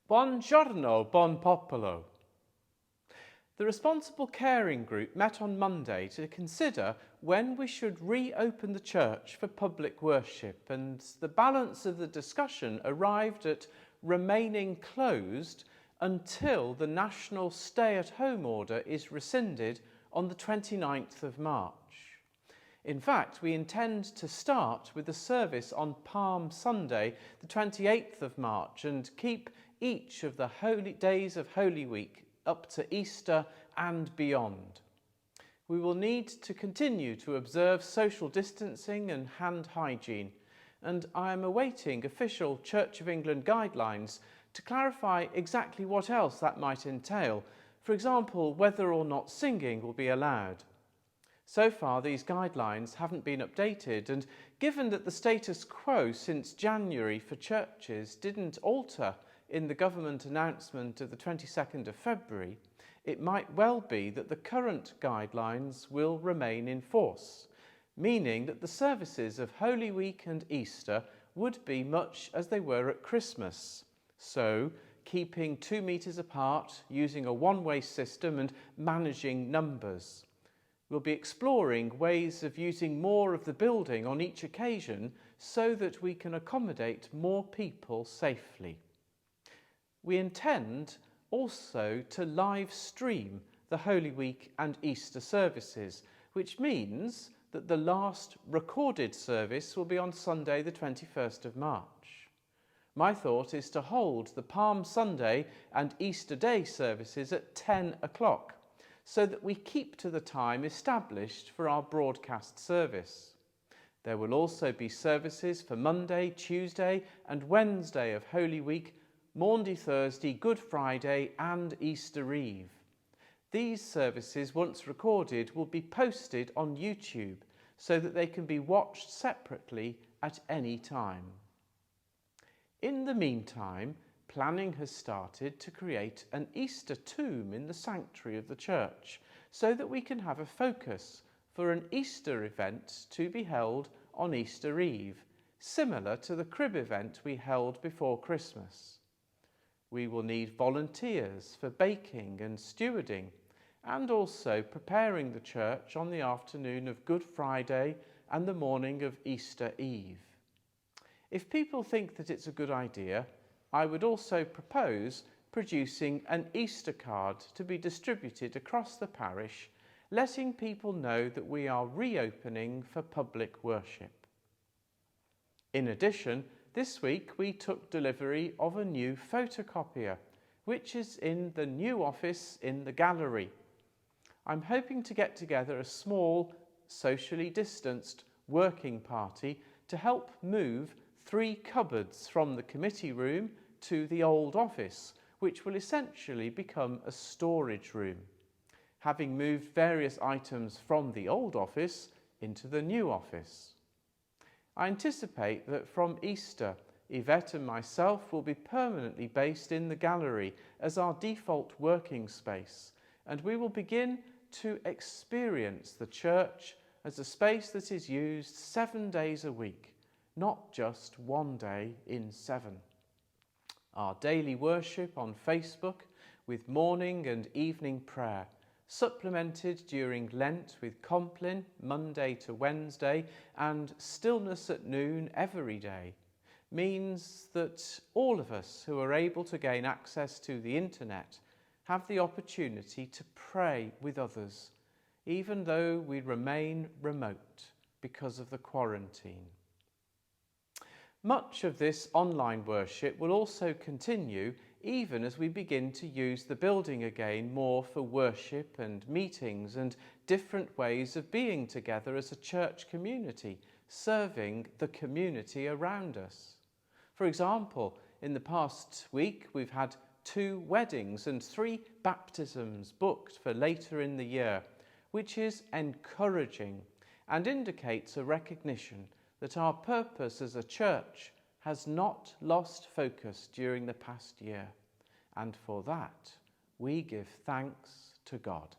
Buongiorno, buon popolo. The Responsible Caring Group met on Monday to consider when we should reopen the church for public worship, and the balance of the discussion arrived at remaining closed until the national stay-at-home order is rescinded on the 29th of March. In fact, we intend to start with the service on Palm Sunday, the 28th of March, and keep each of the holy days of Holy Week up to Easter and beyond. We will need to continue to observe social distancing and hand hygiene, and I am awaiting official Church of England guidelines to clarify exactly what else that might entail, for example, whether or not singing will be allowed. So far, these guidelines haven't been updated, and given that the status quo since January for churches didn't alter in the government announcement of the 22nd of February, it might well be that the current guidelines will remain in force, meaning that the services of Holy Week and Easter would be much as they were at Christmas. So, keeping 2 meters apart, using a one-way system and managing numbers. We'll be exploring ways of using more of the building on each occasion so that we can accommodate more people safely. We intend also to live stream the Holy Week and Easter services, which means that the last recorded service will be on Sunday the 21st of March. My thought is to hold the Palm Sunday and Easter Day services at 10 o'clock, so that we keep to the time established for our broadcast service. There will also be services for Monday, Tuesday and Wednesday of Holy Week, Maundy Thursday, Good Friday and Easter Eve. These services, once recorded, will be posted on YouTube so that they can be watched separately at any time. In the meantime, planning has started to create an Easter tomb in the sanctuary of the church so that we can have a focus for an Easter event to be held on Easter Eve, similar to the crib event we held before Christmas. We will need volunteers for baking and stewarding, and also preparing the church on the afternoon of Good Friday and the morning of Easter Eve. If people think that it's a good idea, I would also propose producing an Easter card to be distributed across the parish, letting people know that we are reopening for public worship. In addition, this week we took delivery of a new photocopier, which is in the new office in the gallery. I'm hoping to get together a small, socially distanced working party to help move 3 cupboards from the committee room to the old office, which will essentially become a storage room, having moved various items from the old office into the new office. I anticipate that from Easter, Yvette and myself will be permanently based in the gallery as our default working space, and we will begin to experience the church as a space that is used 7 days a week, not just 1 day in 7. Our daily worship on Facebook with morning and evening prayer, supplemented during Lent with Compline Monday to Wednesday and stillness at noon every day, means that all of us who are able to gain access to the internet have the opportunity to pray with others, even though we remain remote because of the quarantine. Much of this online worship will also continue even as we begin to use the building again more for worship and meetings and different ways of being together as a church community, serving the community around us. For example, in the past week we've had 2 weddings and 3 baptisms booked for later in the year, which is encouraging and indicates a recognition that our purpose as a church has not lost focus during the past year, and for that we give thanks to God.